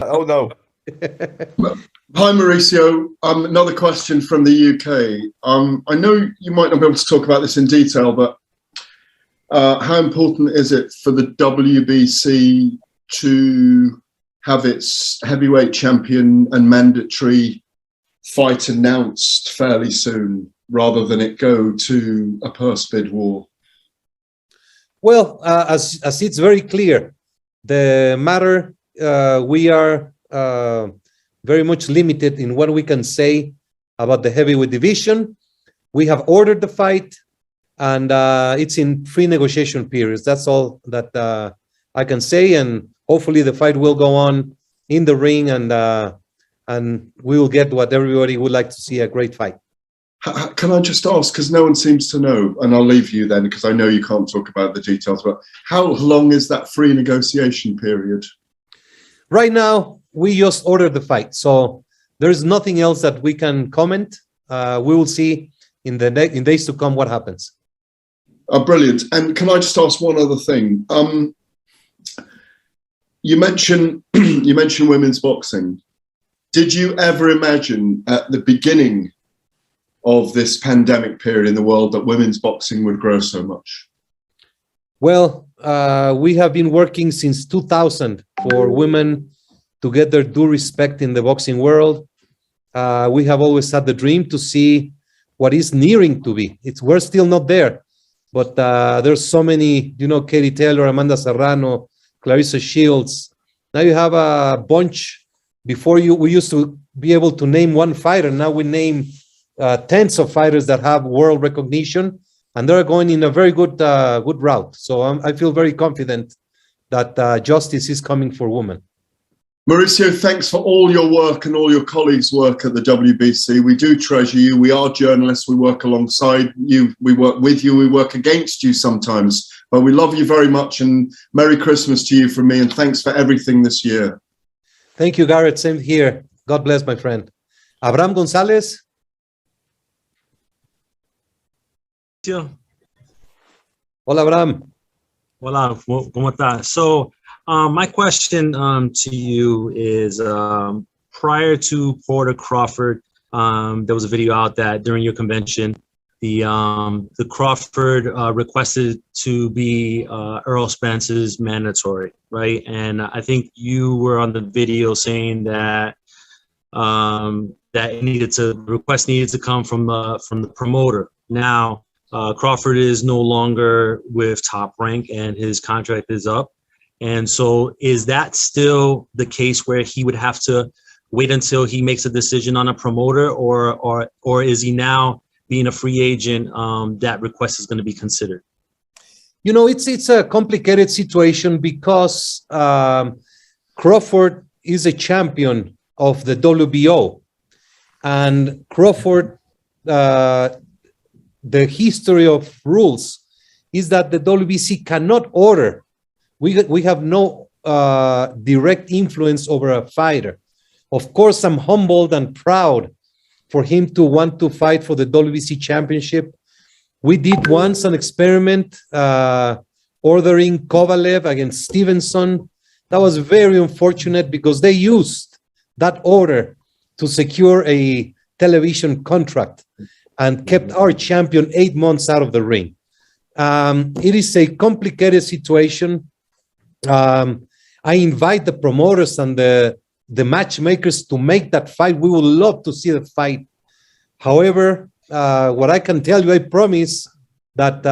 Oh, no. Hi, Mauricio. Another question from the UK. I know you might not be able to talk about this in detail, but how important is it for the WBC to have its heavyweight champion and mandatory fight announced fairly soon, rather than it go to a purse bid war? Well, as it's very clear, the matter, we are very much limited in what we can say about the heavyweight division. We have ordered the fight, and it's in free negotiation periods. That's all that I can say, and hopefully the fight will go on in the ring, and we will get what everybody would like to see, a great fight. Can I just ask, because no one seems to know, and I'll leave you then, because I know you can't talk about the details, but how long is that free negotiation period? Right now, we just ordered the fight, so there's nothing else that we can comment. We will see in days to come what happens. Brilliant. And can I just ask one other thing? You mentioned women's boxing. Did you ever imagine at the beginning of this pandemic period in the world that women's boxing would grow so much? Well, we have been working since 2000 for women to get their due respect in the boxing world. We have always had the dream to see what is nearing to be. We're still not there, but there's so many, Katie Taylor, Amanda Serrano, Clarissa Shields. Now you have a bunch. Before we used to be able to name one fighter. Now we name tens of fighters that have world recognition, and they're going in a very good route. So I feel very confident that justice is coming for women. Mauricio, thanks for all your work and all your colleagues' work at the WBC. We do treasure you. We are journalists. We work alongside you. We work with you. We work against you sometimes. But we love you very much, and Merry Christmas to you from me, and thanks for everything this year. Thank you, Garrett. Same here. God bless, my friend. Abraham Gonzalez. Hola, Abraham. Hola, ¿cómo está? So, my question to you is, prior to Porter Crawford, there was a video out that during your convention, the Crawford requested to be Earl Spence's mandatory, right? And I think you were on the video saying that the request needed to come from the promoter. Now, Crawford is no longer with Top Rank, and his contract is up. And so, is that still the case where he would have to wait until he makes a decision on a promoter, or is he now, being a free agent, that request is going to be considered? It's a complicated situation because Crawford is a champion of the WBO, and Crawford, the history of rules is that the WBC cannot order. We have no direct influence over a fighter. Of course, I'm humbled and proud for him to want to fight for the WBC championship. We did once an experiment ordering Kovalev against Stevenson. That was very unfortunate because they used that order to secure a television contract and kept our champion 8 months out of the ring. It is a complicated situation. I invite the promoters and the matchmakers to make that fight. We would love to see the fight. However, what I can tell you, I promise that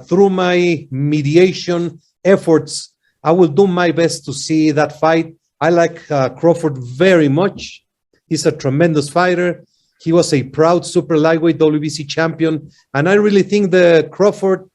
through my mediation efforts, I will do my best to see that fight. I like Crawford very much. He's a tremendous fighter. He was a proud super lightweight WBC champion. And I really think the Crawford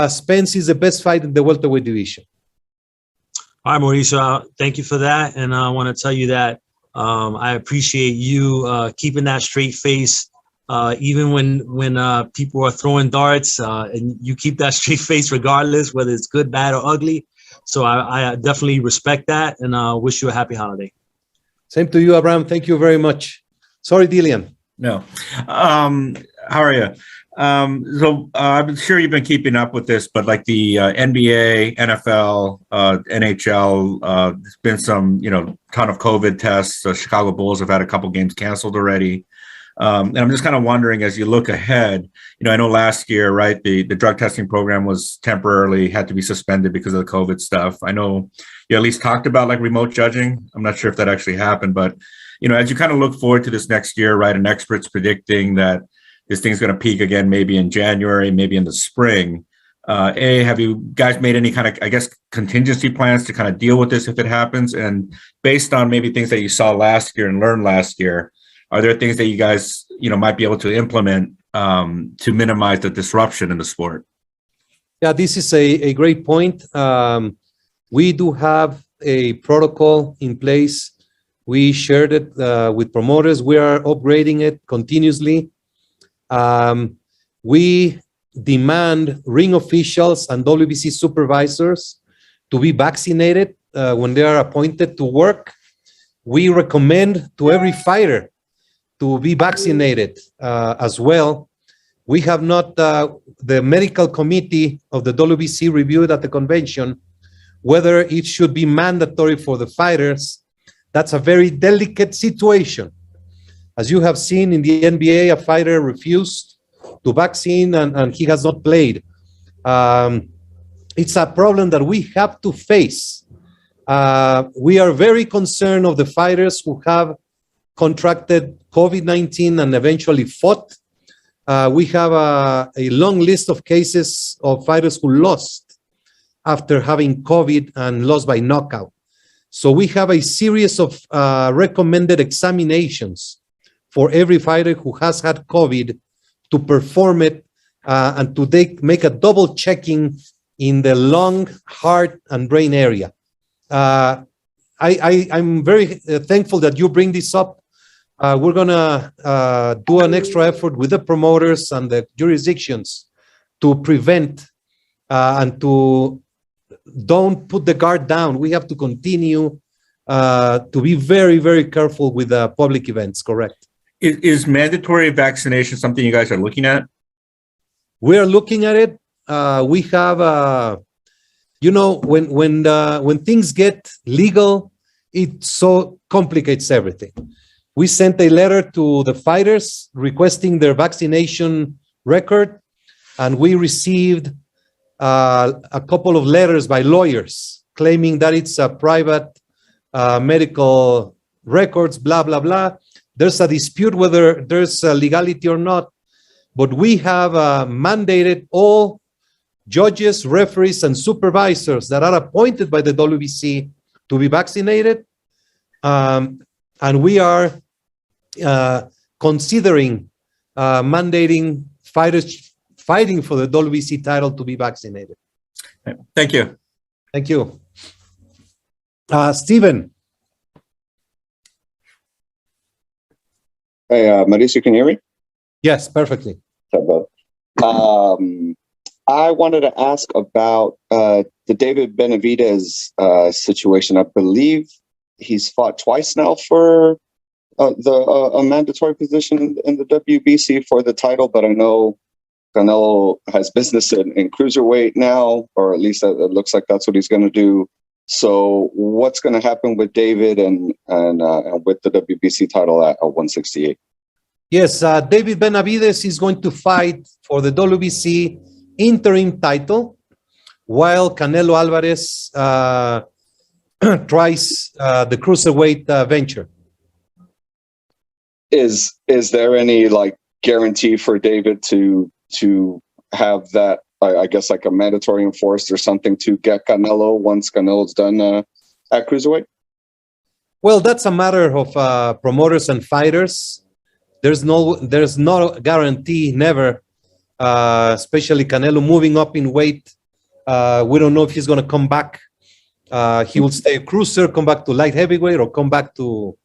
Spence is the best fight in the welterweight division. All right, Mauricio, thank you for that. And I want to tell you that I appreciate you keeping that straight face, even when people are throwing darts, and you keep that straight face regardless, whether it's good, bad, or ugly. So I definitely respect that, and wish you a happy holiday. Same to you, Abraham. Thank you very much. Sorry, Dillian. No. How are you? I'm sure you've been keeping up with this, but like the NBA, NFL, NHL, there's been some, ton of COVID tests. The Chicago Bulls have had a couple games canceled already. And I'm just kind of wondering, as you look ahead, I know last year, right, the drug testing program was temporarily had to be suspended because of the COVID stuff. I know you at least talked about like remote judging. I'm not sure if that actually happened, but, as you kind of look forward to this next year, right, and experts predicting that this thing's going to peak again, maybe in January, maybe in the spring. Have you guys made any kind of, I guess, contingency plans to kind of deal with this if it happens? And based on maybe things that you saw last year and learned last year, are there things that you guys, might be able to implement to minimize the disruption in the sport? Yeah, this is a great point. We do have a protocol in place. We shared it with promoters. We are upgrading it continuously. We demand ring officials and WBC supervisors to be vaccinated when they are appointed to work. We recommend to every fighter to be vaccinated as well. We have not, the medical committee of the WBC reviewed at the convention whether it should be mandatory for the fighters. That's a very delicate situation. As you have seen in the NBA, a fighter refused to vaccine and he has not played. It's a problem that we have to face. We are very concerned of the fighters who have contracted COVID-19 and eventually fought. We have a long list of cases of fighters who lost after having COVID and lost by knockout. So we have a series of recommended examinations for every fighter who has had COVID to perform it and to make a double checking in the lung, heart, and brain area. I'm very thankful that you bring this up. We're gonna do an extra effort with the promoters and the jurisdictions to prevent and to don't put the guard down. We have to continue to be very, very careful with public events, correct? Is mandatory vaccination something you guys are looking at? We are looking at it. We have, when things get legal, it so complicates everything. We sent a letter to the fighters requesting their vaccination record, and we received a couple of letters by lawyers claiming that it's a private medical records, blah, blah, blah. There's a dispute whether there's legality or not, but we have mandated all judges, referees, and supervisors that are appointed by the WBC to be vaccinated. And we are considering mandating fighters fighting for the WBC title to be vaccinated. Thank you. Thank you. Stephen. Hey, Mauricio, can you hear me? Yes, perfectly. I wanted to ask about the David Benavidez situation. I believe he's fought twice now for a mandatory position in the WBC for the title, but I know Canelo has business in cruiserweight now, or at least it looks like that's what he's going to do. So what's going to happen with David and with the WBC title at 168? Yes, David Benavidez is going to fight for the WBC interim title while Canelo Alvarez tries the cruiserweight venture. Is there any guarantee for David to have that, I guess, like a mandatory enforced or something to get Canelo once Canelo's done at cruiserweight? Well, that's a matter of promoters and fighters. There's no guarantee, never, especially Canelo moving up in weight. We don't know if he's going to come back. He will stay a cruiser, come back to light heavyweight, or come back to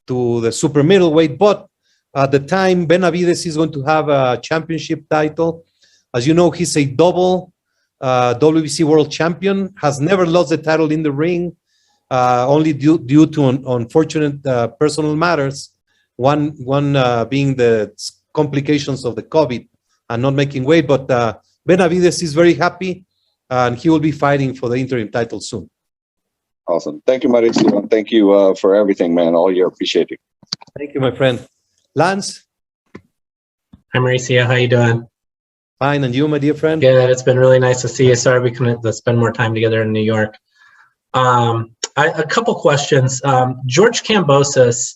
the super middleweight. But at the time, Benavidez is going to have a championship title. As you know, he's a double WBC world champion, has never lost the title in the ring, only due to unfortunate personal matters. One being the complications of the COVID and not making weight. But Benavidez is very happy, and he will be fighting for the interim title soon. Awesome. Thank you, Mauricio. Thank you for everything, man. All year. Appreciate it. Thank you, my friend. Lance? Hi, Mauricio. How you doing? Fine. And you, my dear friend? Good. It's been really nice to see you. Sorry we couldn't spend more time together in New York. A couple questions. George Kambosos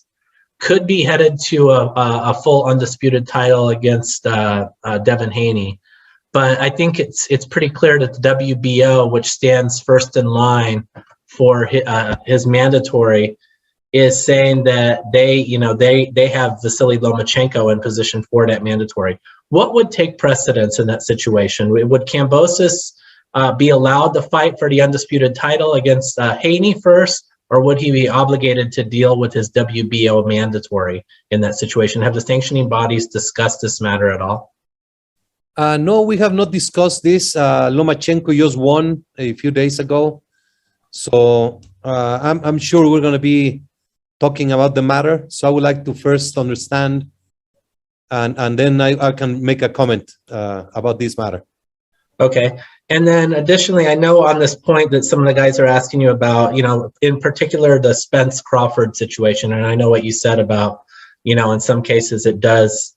could be headed to a full undisputed title against Devin Haney. But I think it's pretty clear that the WBO, which stands first in line for his mandatory, is saying that they have Vasily Lomachenko in position for that mandatory. What would take precedence in that situation? Would Kambosos be allowed to fight for the undisputed title against Haney first, or would he be obligated to deal with his WBO mandatory in that situation? Have the sanctioning bodies discussed this matter at all? No, we have not discussed this. Lomachenko just won a few days ago. So I'm sure we're going to be talking about the matter. So I would like to first understand, and then I can make a comment about this matter. Okay. And then additionally, I know on this point that some of the guys are asking you about, in particular, the Spence Crawford situation. And I know what you said about, in some cases it does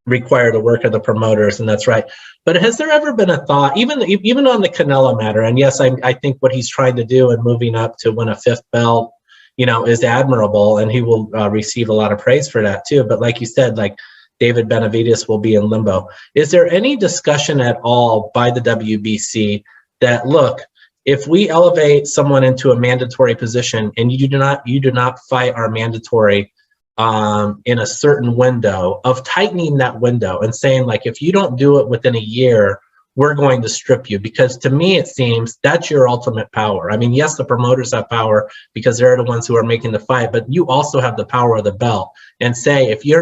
require the work of the promoters, and that's right. But has there ever been a thought, even on the Canelo matter, and yes, I think what he's trying to do and moving up to win a 5th belt, is admirable, and he will receive a lot of praise for that too. But like you said, like David Benavidez will be in limbo. Is there any discussion at all by the WBC that, look, if we elevate someone into a mandatory position and you do not fight our mandatory in a certain window, of tightening that window and saying, like, if you don't do it within a year, we're going to strip you? Because to me, it seems that's your ultimate power. I mean, yes, the promoters have power because they're the ones who are making the fight, but you also have the power of the belt. And say, if the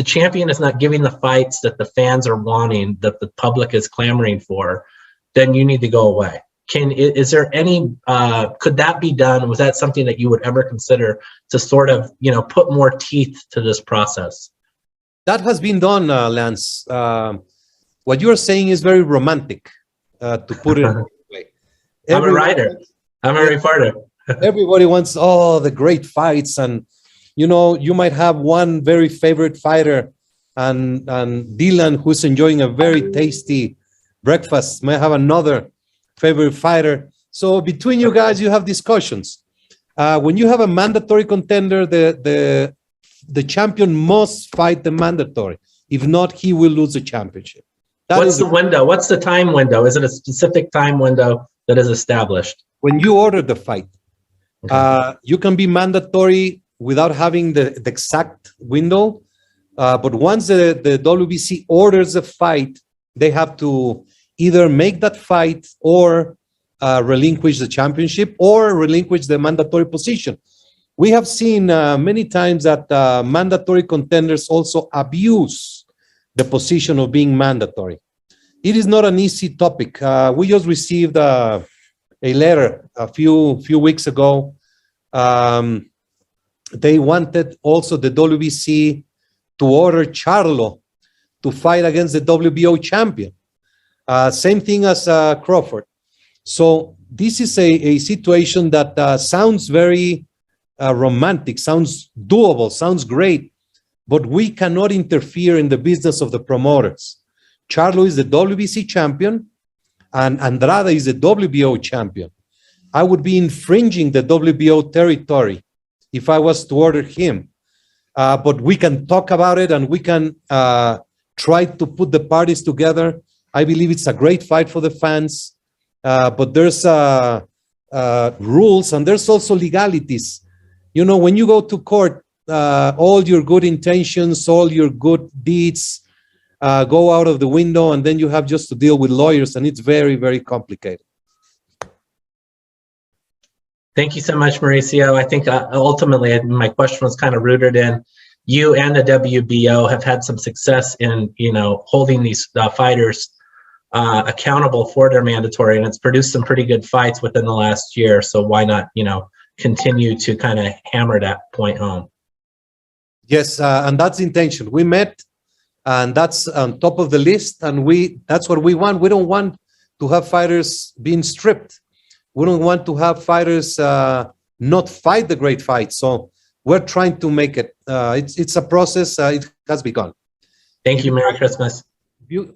champion is not giving the fights that the fans are wanting, that the public is clamoring for, then you need to go away. Is there any, could that be done? Was that something that you would ever consider to sort of, put more teeth to this process? That has been done, Lance. What you're saying is very romantic, to put it that way. I'm a writer. I'm a reporter. Everybody wants the great fights, and you might have one very favorite fighter, and Dylan, who's enjoying a very tasty breakfast, might have another favorite fighter. So between you guys, you have discussions. When you have a mandatory contender, the champion must fight the mandatory. If not, he will lose the championship. What's the window? What's the time window? Is it a specific time window that is established? When you order the fight, you can be mandatory without having the exact window. But once the WBC orders a fight, they have to either make that fight or relinquish the championship or relinquish the mandatory position. We have seen many times that mandatory contenders also abuse the position of being mandatory. It is not an easy topic. We just received a letter a few weeks ago. They wanted also the WBC to order Charlo to fight against the WBO champion. Same thing as Crawford. So this is a situation that sounds very romantic, sounds doable, sounds great, but we cannot interfere in the business of the promoters. Charlo is the WBC champion, and Andrade is the WBO champion. I would be infringing the WBO territory if I was to order him. But we can talk about it, and we can try to put the parties together. I believe it's a great fight for the fans, but there's rules, and there's also legalities. When you go to court, all your good intentions, all your good deeds go out of the window, and then you have just to deal with lawyers, and it's very, very complicated. Thank you so much, Mauricio. I think ultimately my question was kind of rooted in you and the WBO have had some success in, holding these fighters accountable for their mandatory, and it's produced some pretty good fights within the last year. So why not, continue to kind of hammer that point home? Yes, and that's the intention. We met, and that's on top of the list, and that's what we want. We don't want to have fighters being stripped. We don't want to have fighters not fight the great fight. So we're trying to make it. It's a process. It has begun. Thank you. Merry Christmas.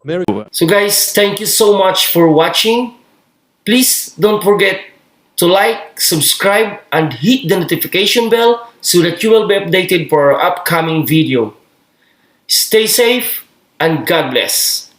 Merry. So guys, thank you so much for watching. Please don't forget to like, subscribe, and hit the notification bell so that you will be updated for our upcoming video. Stay safe and God bless.